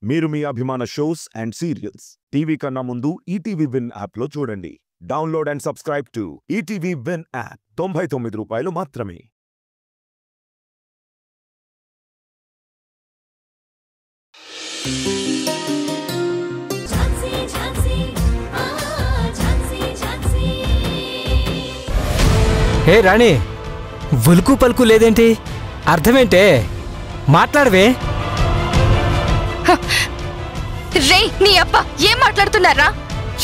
మీరు మీ అభిమాన shows and serials TV కన్నా ముందు ఈటీవీ విన్ యాప్ లో చూడండి. Download and subscribe to ETV win app. 99 రూపాయలు మాత్రమే. హే రాణి, ఉలుకు పలుకు లేదేంటి? అర్థమేంటే? మాట్లాడవే. రే నీ అబ్బా, ఏం మాట్లాడుతున్నారా?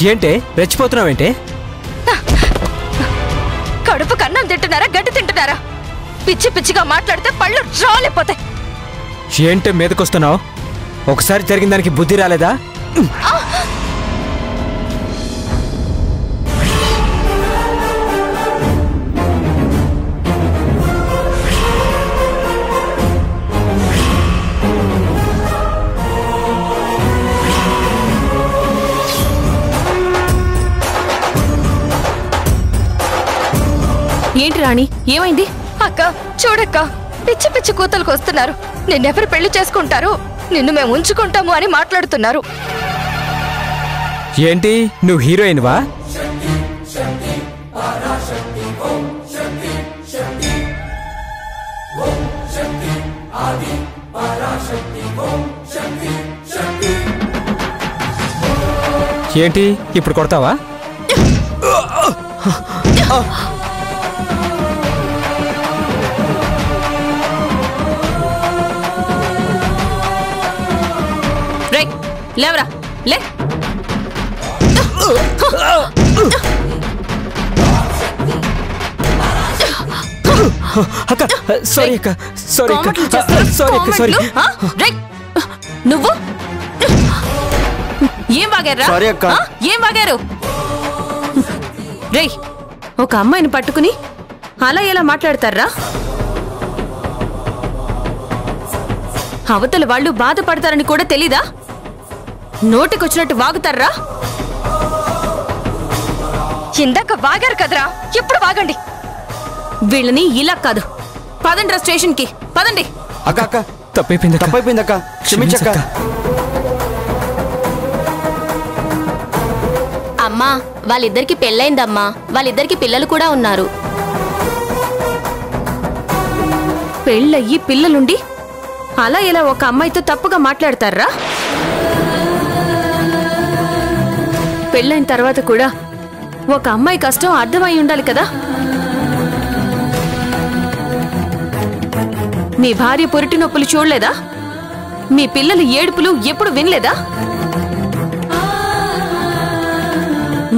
ఏంటే రెచ్చిపోతున్నావేంటే? కడుపు కన్నం తింటున్నారా, గడ్డి తింటున్నారా? పిచ్చి పిచ్చిగా మాట్లాడితే పళ్ళు రాలిపోతాయి. ఏంటే మీదకొస్తున్నావు? ఒకసారి జరిగిన దానికి బుద్ధి రాలేదా? ఏంటి రాణి, ఏమైంది? అక్క చూడక్క, పిచ్చి పిచ్చి కూతలకు వస్తున్నారు. నిన్నెవరు పెళ్లి చేసుకుంటారు, నిన్ను మేము ఉంచుకుంటాము అని మాట్లాడుతున్నారు. ఏంటి నువ్వు హీరోయిన్వా? ఏంటి ఇప్పుడు కొడతావా? లేవరా, లే. అక్క సారీ అక్క, సారీ అక్క, సారీ అక్క, సారీ. నువ్వు ఏం వాగారా? సారీ అక్క. ఏం వాగారు? రేయ్, ఒక అమ్మాయిని పట్టుకుని అలా ఎలా మాట్లాడతారా? అవతల వాళ్ళు బాధపడతారని కూడా తెలీదా? నోటికొచ్చినట్టు వాగుతారా? ఇందాక వాగారు కదరా, ఎప్పుడు వాగండి. వీళ్ళని ఇలా కాదు, పదండ్రా స్టేషన్ కి, పదండి. అక్క అక్క తప్పైపోయిందక్క, క్షమించక్క. అమ్మా, వాళ్ళిద్దరికి పెళ్ళైందమ్మా, వాళ్ళిద్దరికి పిల్లలు కూడా ఉన్నారు. పెళ్ళయ్యి పిల్లలుండి అలా ఎలా ఒక అమ్మాయితో తప్పుగా మాట్లాడతారా? పెళ్ళైన తర్వాత కూడా ఒక అమ్మాయి కష్టం అర్థమై ఉండాలి కదా. మీ భార్య పురిటి నొప్పులు చూడలేదా? మీ పిల్లలు ఏడుపులు ఎప్పుడు వినలేదా?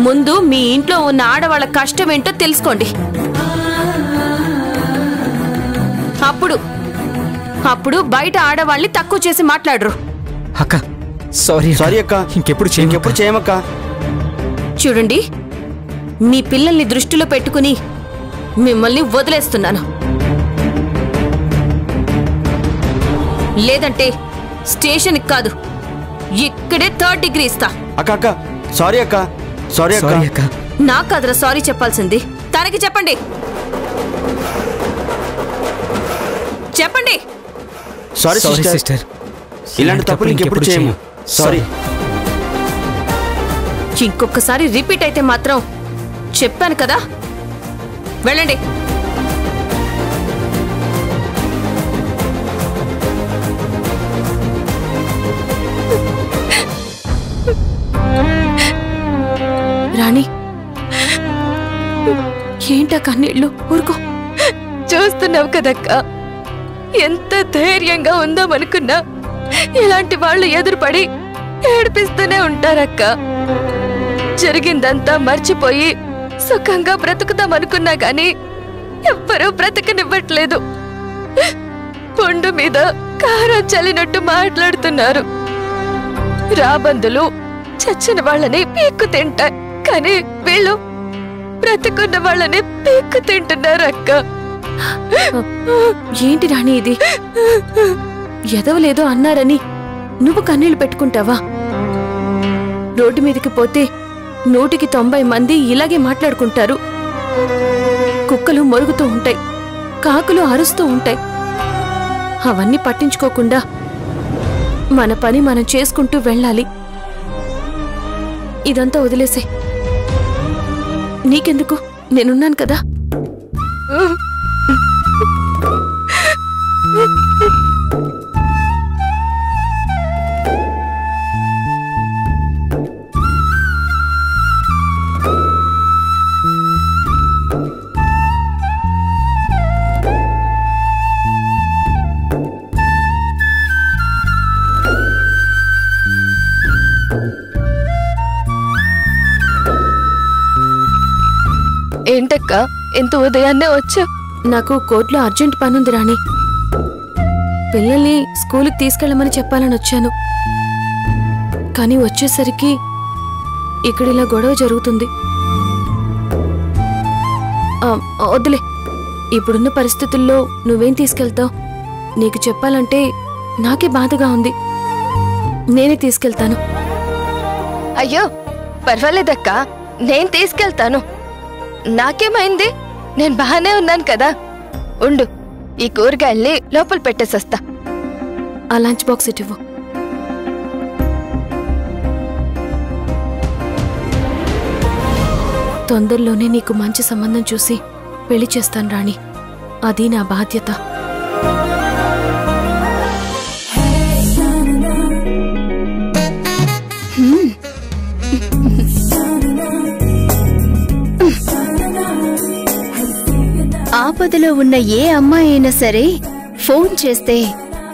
ముందు మీ ఇంట్లో ఉన్న ఆడవాళ్ళ కష్టమేంటో తెలుసుకోండి. అప్పుడు బయట ఆడవాళ్ళని తక్కువ చేసి మాట్లాడరు. అక్క సారీ అక్క, ఇంకెప్పుడు చేయమక్క. చూడండి, మీ పిల్లల్ని దృష్టిలో పెట్టుకుని మిమ్మల్ని వదిలేస్తున్నాను. లేదంటే స్టేషన్కి కాదు, ఇక్కడే 3rd డిగ్రీ ఇస్తా. అక్క సారీ అక్క, సారీ అక్క. నాకు కదరా సారీ చెప్పాల్సింది, తనకి చెప్పండి. చెప్పండి. సారీ సిస్టర్, ఇలాంటి తప్పులు ఇంకెప్పుడు చేయము. సారీ. ఇంకొకసారి రిపీట్ అయితే మాత్రం చెప్పాను కదా, వెళ్ళండి. రాణి, ఏంటా కన్నీళ్ళు? ఊరుకో. చూస్తున్నావు కదక్క, ఎంత ధైర్యంగా ఉందామనుకున్నా ఇలాంటి వాళ్ళు ఎదురుపడి ఏడిపిస్తూనే ఉంటారక్క. జరిగిందంతా మర్చిపోయి సుఖంగా బ్రతుకుతామనుకున్నా గాని ఎవ్వరూ బ్రతకనివ్వట్లేదు. పొండు మీద కారం చల్లినట్టు మాట్లాడుతున్నారు. రాబందులు చచ్చిన వాళ్ళని పీక్కు తింటాయి, కానీ వీళ్ళు బ్రతుకున్న వాళ్ళని పీక్కు తింటున్నారు అక్క. ఏంటి రాణి ఇది? ఎదవలేదో అన్నారని నువ్వు కన్నీళ్లు పెట్టుకుంటావా? రోడ్డు మీదకి పోతే 190 మంది ఇలాగే మాట్లాడుకుంటారు. కుక్కలు మొరుగుతూ ఉంటాయి, కాకులు అరుస్తూ ఉంటాయి. అవన్నీ పట్టించుకోకుండా మన పని మనం చేసుకుంటూ వెళ్ళాలి. ఇదంతా వదిలేసే. నీకెందుకు, నేనున్నాను కదా. ఏంటక్క ఇంత ఉదయాన్నే వచ్చా? నాకు కోర్టులో అర్జెంట్ పనుంది రాణి. పిల్లల్ని స్కూలుకి తీసుకెళ్ళమని చెప్పాలని వచ్చాను. కానీ వచ్చేసరికి ఇక్కడ ఇలా గొడవ జరుగుతుంది. వద్దులే, ఇప్పుడున్న పరిస్థితుల్లో నువ్వేం తీసుకెళ్తావు? నీకు చెప్పాలంటే నాకే బాధగా ఉంది. నేనే తీసుకెళ్తాను. అయ్యో పర్వాలేదక్క, నేను తీసుకెళ్తాను. నాకేమైంది? నేను బాగానే ఉన్నాను కదా. ఉండు, ఈ కూరగాయల్ని లోపల పెట్టేసొస్తా. ఆ లంచ్ బాక్స్ ఇటివ్వు. తొందరలోనే నీకు మంచి సంబంధం చూసి పెళ్లి చేస్తాను రాణి. అది నా బాధ్యత. ఆపదలో ఉన్న ఏ అమ్మాయి అయినా సరే ఫోన్ చేస్తే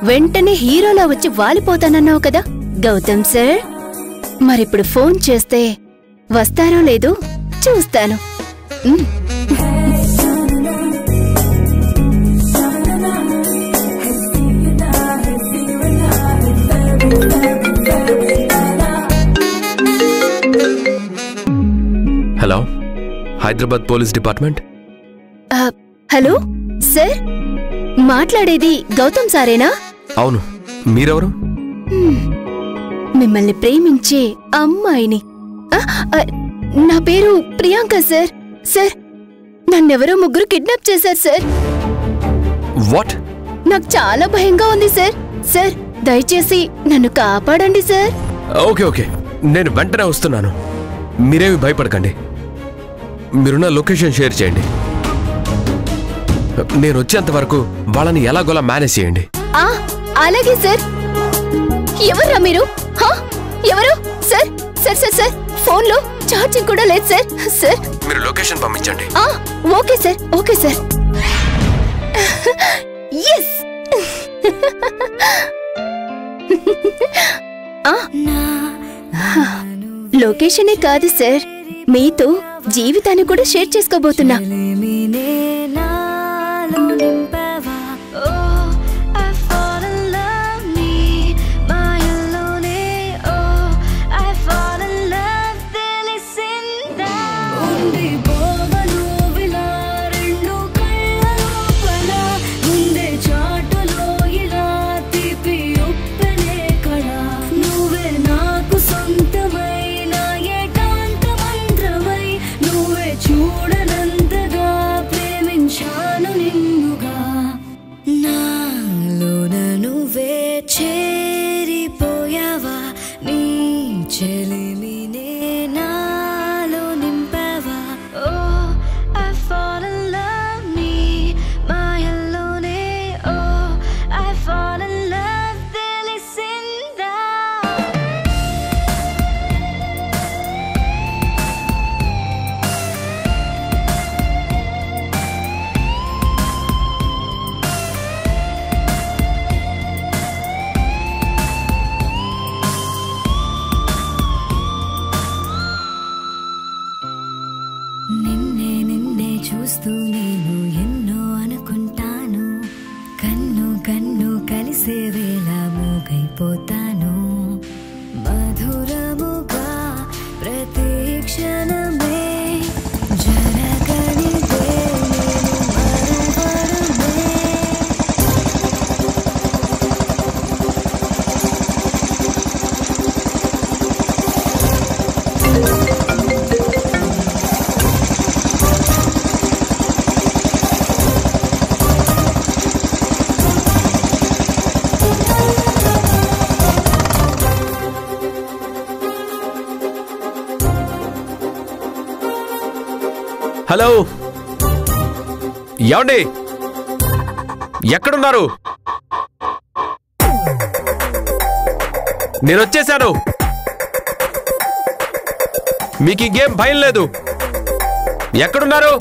వెంటనే హీరోలా వచ్చి వాలిపోతానన్నావు కదా గౌతమ్ సార్. మరిప్పుడు ఫోన్ చేస్తే వస్తారో లేదో చూస్తాను. Hello, Hyderabad police department. Hello sir, మాట్లాడేది గౌతమ్ సారేనా? అవును, మీరెవరు? మిమ్మల్ని ప్రేమించే అమ్మాయిని. నా పేరు ప్రియాంక సార్. సార్, నన్నెవరో ముగ్గురు కిడ్నాప్ చేశారు సార్. వాట్? నాకు చాలా భయంగా ఉంది సార్. సార్, దయచేసి నన్ను కాపాడండి సార్. ఓకే ఓకే, నేను వెంటనే వస్తున్నాను. మీరేమి భయపడకండి. మీరున్న లొకేషన్ షేర్ చేయండి. నేను వచ్చేంత వరకు వాళ్ళని ఎలాగోలా మేనేజ్ చేయండి. అలాగే సార్. ఎవరా మీరు? ఎవరు? Sir sir sir sir, phone లో ఛార్జింగ్ కూడా లేదు సార్. సార్, మీరు లొకేషన్ పంపించండి. Okay sir, okay sir. Yes. లొకేషనే కాదు సార్, మీతో జీవితాన్ని కూడా షేర్ చేసుకోబోతున్నా. చూడనంతగా ప్రేమించాను నిన్నుగా. హలో, ఏమండి? ఎక్కడున్నారు? నేను వచ్చేసాను. మీకు ఈ గేమ్ భయం లేదు. ఎక్కడున్నారు?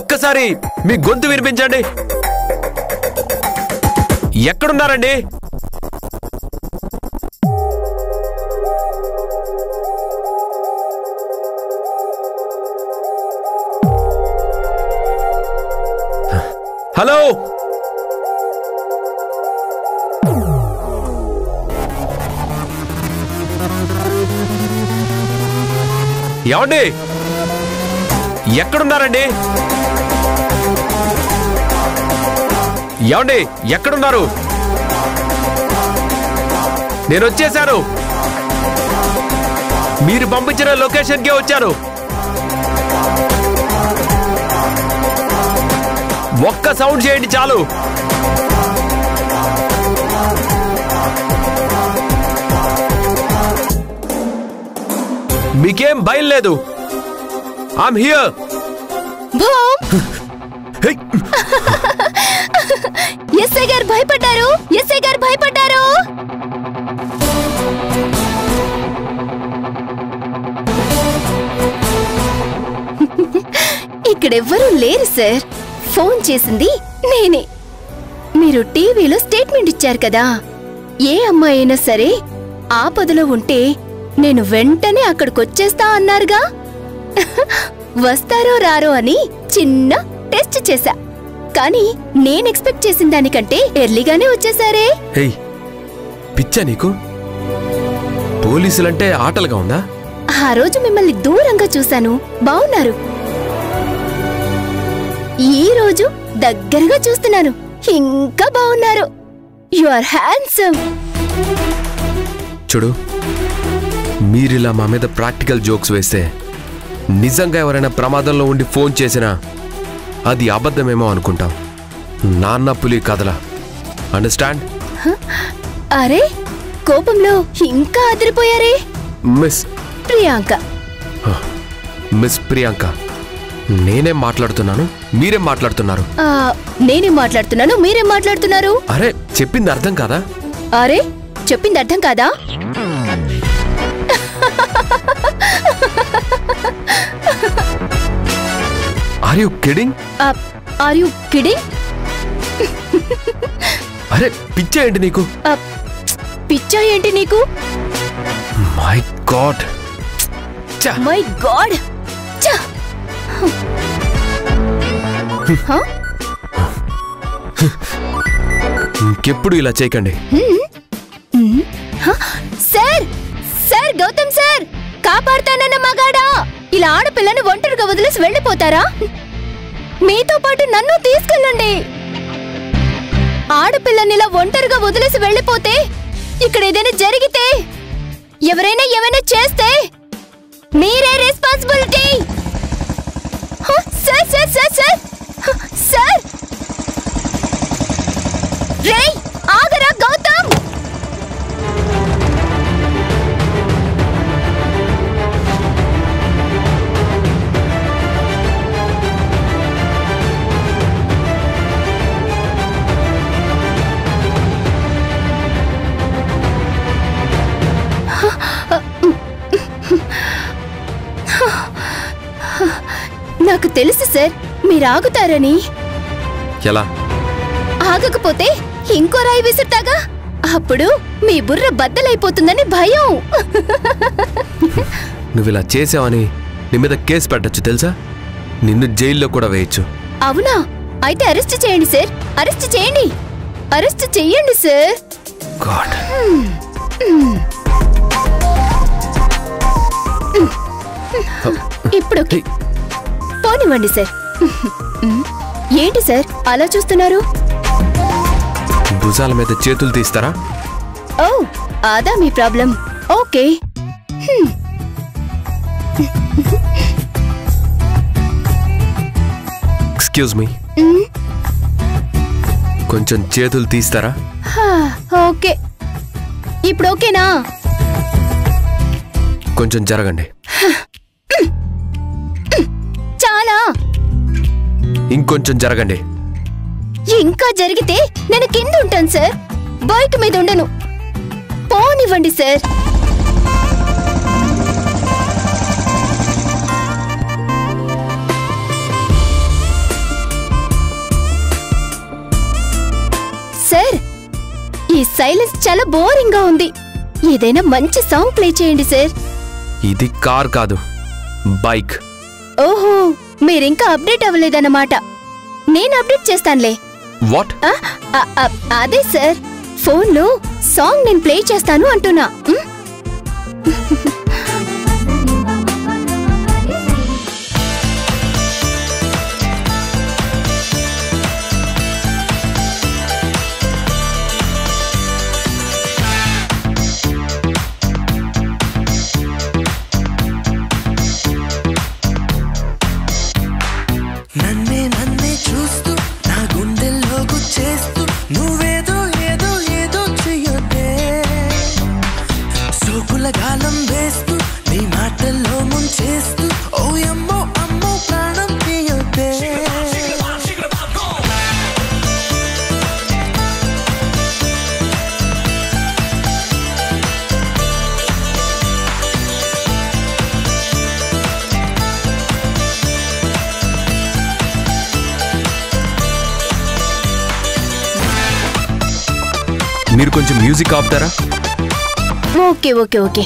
ఒక్కసారి మీ గొంతు వినిపించండి. ఎక్కడున్నారండి? హలో, ఏమండి? ఎక్కడున్నారండి? ఏమండి? ఎక్కడున్నారు? నేను వచ్చేసాను. మీరు పంపించిన లొకేషన్కే వచ్చాను. ఒక్క సౌండ్ చేయండి చాలు. మీకేం భయం లేదు. I'm here. ఎస్ఐ గారు భయపడ్డారు. ఎస్ఐ గారు భయపడ్డారు. ఇక్కడెవ్వరూ లేరు సార్. ఫోన్ చేసింది నేనే. మీరు టీవీలో స్టేట్మెంట్ ఇచ్చారు కదా, ఏ అమ్మాయి అయినా సరే ఆపదలో ఉంటే నేను వెంటనే అక్కడికొచ్చేస్తా అన్నారుగా. వస్తారో రారో అని చిన్న టెస్ట్ చేశా. కానీ నేను ఎక్స్పెక్ట్ చేసిన దానికంటే ఎర్లీగానే వచ్చేసారే. పిచ్చా నీకు? పోలీసులంటే ఆటలుగా ఉందా? ఆ రోజు మిమ్మల్ని దూరంగా చూశాను, బావున్నారు. ఈ రోజు దగ్గరగా చూస్తున్నాను, ఇంకా బావున్నారు. You are handsome. చూడు, మీరిలా మా మీద ప్రాక్టికల్ జోక్స్ వేస్తే నిజంగా ఎవరైనా ప్రమాదంలో ఉండి ఫోన్ చేసినా అది అబద్ధమేమో అనుకుంటాం. నాన్న పులి కథలా. అండర్స్టాండ్? అరే, కోపంలో ఇంకా అదిరిపోయారే. మిస్ ప్రియాంక. మిస్ ప్రియాంక, నేనేం మాట్లాడుతున్నాను, మీరేం మాట్లాడుతున్నారు? నేనేం మాట్లాడుతున్నాను, మీరేం మాట్లాడుతున్నారు? అరే, చెప్పింది అర్థం కాదా? అరే, చెప్పింది అర్థం కాదా? Are you kidding? Are you kidding? అరే, పిచ్చా ఏంటి నీకు? పిచ్చా ఏంటి నీకు? My god. My god. ఇంకెప్పుడు ఇలా చేయకండి. సార్, సార్, గౌతమ్ సార్, కాపాడుతానన్న మగాడా ఇలా ఆడపిల్లని ఒంటరిగా వదిలేసి వెళ్ళిపోతారా? మీతో పాటు నన్ను తీసుకెళ్ళండి. ఆడపిల్లని ఇలా ఒంటరిగా వదిలేసి వెళ్ళిపోతే, ఇక్కడ ఏదైనా జరిగితే, ఎవరైనా ఏమైనా చేస్తే మీరే responsibility. Sir, sir, sir, sir, sir. రేయ్, ఆగరా గౌతమ్. నాకు తెలుసు సార్, మీరు ఆగుతారని. ఎలా? ఆగకపోతే ఇంకో రాయి విసురుతాగా, అప్పుడు మీ బుర్ర బద్దలైపోతుందని భయం. నువ్వు ఇలా చేసావని నీ మీద కేసు పెట్టచ్చు తెలుసా? నిన్ను జైల్లో కూడా వేయచ్చు. అవునా? అయితే అరెస్ట్ చేయండి సార్, అరెస్ట్ చేయండి, అరెస్ట్ చెయ్యండి సార్. గాడ్. ఇప్పుడు పోనివ్వండి సార్. ఏంటి సార్ అలా చూస్తున్నారు? భుజాల మీద చేతులు తీస్తారా? ఓ, అదా మీ ప్రాబ్లం. ఓకే. ఎక్స్క్యూజ్ మీ, కొంచెం చేతులు తీస్తారా? ఓకే. ఇప్పుడు ఓకేనా? కొంచెం జరగండి. ఇంకొంచెం జరగండి. ఇంకా జరిగితే నేను కింద ఉంటాను సార్, బైక్ మీద ఉండను. పోనివ్వండి సార్. సార్, ఈ సైలెన్స్ చాలా బోరింగ్ గా ఉంది. ఏదైనా మంచి సాంగ్ ప్లే చేయండి సార్. ఇది కార్ కాదు, బైక్. ఓహో, మీరింకా అప్డేట్ అవ్వలేదన్నమాట. నేను అప్డేట్ చేస్తానులే. వాట్? అదే సార్, ఫోన్లో సాంగ్ నేను ప్లే చేస్తాను అంటున్నా. నన్నే చూస్తూ నా గుండెల్లో గుచ్చేస్తూ నువ్వేదో ఏదో ఏదో చెయ్యొద్దే, సోకుల గాలం వేస్తూ నీ మాటల్లో ముంచేస్తూ ఓ అమ్మో అమ్మో ప్రాణం తీయొద్దే. మీరు కొంచెం మ్యూజిక్ ఆపుతారా? Okay okay okay.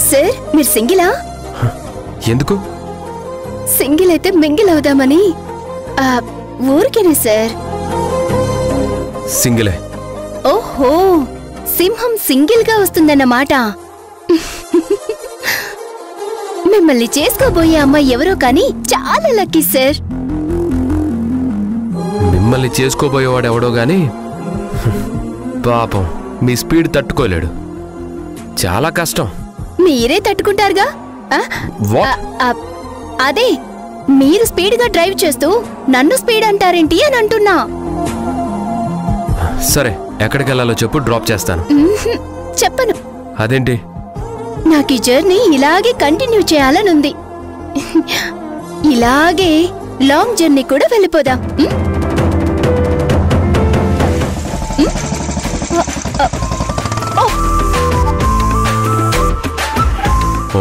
సార్, మీరు సింగిలా? ఎందుకు? సింగిల్ అయితే మింగిల్ అవుదామని. ఊరికేనే సార్. సింగిలే. ఓహో, సింహం సింగిల్ గా వస్తుందన్నమాట. మిమ్మల్ని చేసుకోబోయే అమ్మాయి ఎవరో కానీ చాలా లక్కీ సార్. మిమ్మల్ని చేసుకోబోయేవాడు ఎవడో గాని పాపం మీ స్పీడ్ తట్టుకోలేడు. చాలా కష్టం. మీరే తట్టుకుంటారుగా. What? అదే, మీరు స్పీడ్ గా డ్రైవ్ చేస్తూ నన్ను స్పీడ్ అంటారేంటి అని అంటున్నా. సరే, ఎక్కడికి వెళ్ళాలో చెప్పు, డ్రాప్ చేస్తాను. చెప్పను. అదేంటి? నాకు ఈ జర్నీ ఇలాగే కంటిన్యూ చేయాలనుంది. ఇలాగే లాంగ్ జర్నీ కూడా వెళ్ళిపోదాం.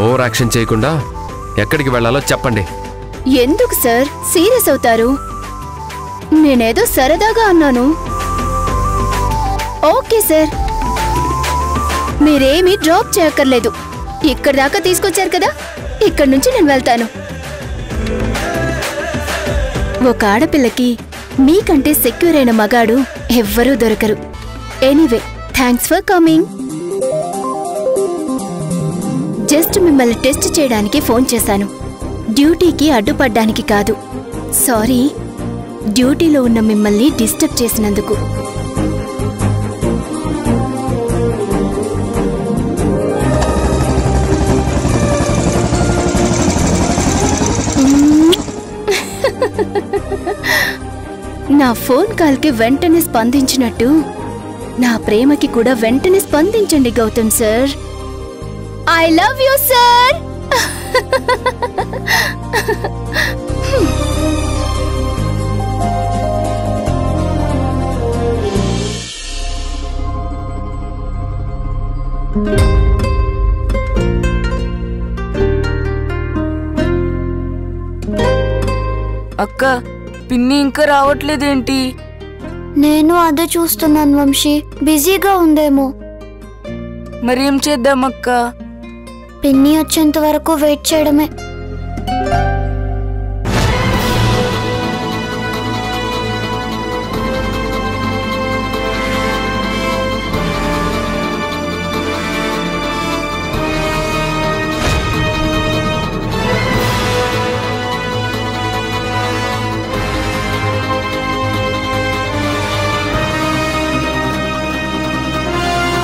ఓవర్ యాక్షన్ చేయకుండా ఎక్కడికి వెళ్ళాలో చెప్పండి. ఎందుకు సార్ సీరియస్ అవుతారు? నేనేదో సరదాగా అన్నాను. ఓకే సార్, మీరేమీ డ్రాప్ చేయక్కర్లేదు. ఇక్కడి దాకా తీసుకొచ్చారు కదా, ఇక్కడి నుంచి నేను వెళ్తాను. ఒక ఆడపిల్లకి మీకంటే సెక్యూర్ అయిన మగాడు ఎవ్వరూ దొరకరు. Anyway, thanks for coming. Just మిమ్మల్ని టెస్ట్ చేయడానికి ఫోన్ చేశాను, డ్యూటీకి అడ్డుపడ్డానికి కాదు. సారీ, డ్యూటీలో ఉన్న మిమ్మల్ని డిస్టర్బ్ చేసినందుకు. నా ఫోన్ కాల్కి వెంటనే స్పందించినట్టు నా ప్రేమకి కూడా వెంటనే స్పందించండి Gautam sir. I love you sir. అక్క, పిన్ని ఇంకా రావట్లేదేంటి? నేను అదే చూస్తున్నాను వంశీ, బిజీగా ఉందేమో. మరేం చేద్దాం అక్క? పిన్ని వచ్చేంత వరకు వెయిట్ చేయడమే.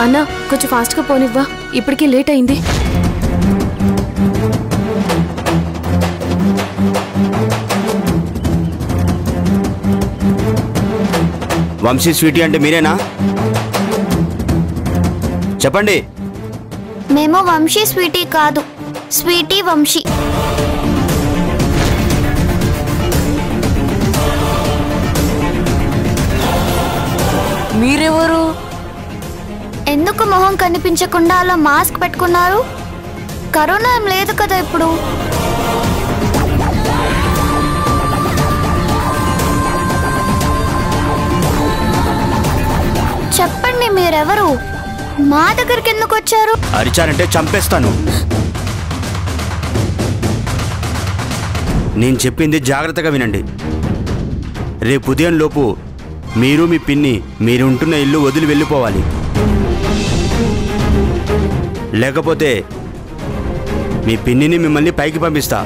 అన్నా, కొంచెం ఫాస్ట్గా పోనివ్వా, ఇప్పటికే లేట్ అయింది. వంశీ స్వీటీ అంటే మీరేనా? చెప్పండి. మేము వంశీ స్వీటీ కాదు, స్వీటీ వంశీ. మీరెవరు? ఎందుకు మొహం కనిపించకుండా అలా మాస్క్ పెట్టుకున్నారు? కరోనా ఏం లేదు కదా ఇప్పుడు. చెప్పండి మీరెవరు? మా దగ్గరికి ఎందుకు వచ్చారు? అరిచారంటే చంపేస్తాను. నేను చెప్పింది జాగ్రత్తగా వినండి. రేపు ఉదయం లోపు మీరు మీ పిన్ని మీరు ఉంటున్న ఇల్లు వదిలి వెళ్ళిపోవాలి. లేకపోతే మీ పిన్నిని మిమ్మల్ని పైకి పంపిస్తా.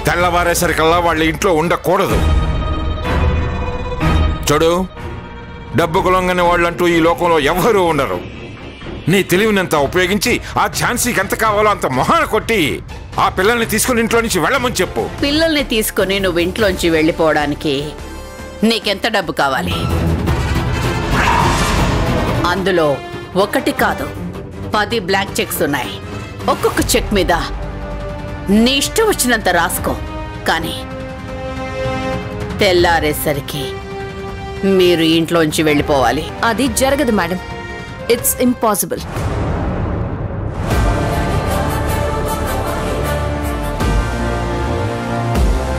తెల్లవారేసరికల్లా వాళ్ళ ఇంట్లో ఉండకూడదు. చూడు, డబ్బు కులంగానే వాళ్ళంటూ ఈ లోకంలో ఎవ్వరూ ఉండరు. నీ తెలివినంత ఉపయోగించి ఆ ఝాన్సీకి ఎంత కావాలో అంత మొహాన కొట్టి ఆ పిల్లల్ని తీసుకుని ఇంట్లో నుంచి వెళ్ళమని చెప్పు. పిల్లల్ని తీసుకుని నువ్వు ఇంట్లోంచి వెళ్ళిపోవడానికి నీకెంత డబ్బు కావాలి? అందులో 1 కాదు 10 బ్లాంక్ చెక్స్ ఉన్నాయి. ఒక్కొక్క చెక్ మీద నీ ఇష్టం వచ్చినంత రాసుకో. కానీ తెల్లారేసరికి మీరు ఇంట్లోంచి వెళ్ళిపోవాలి. అది జరగదు మేడం. It's impossible.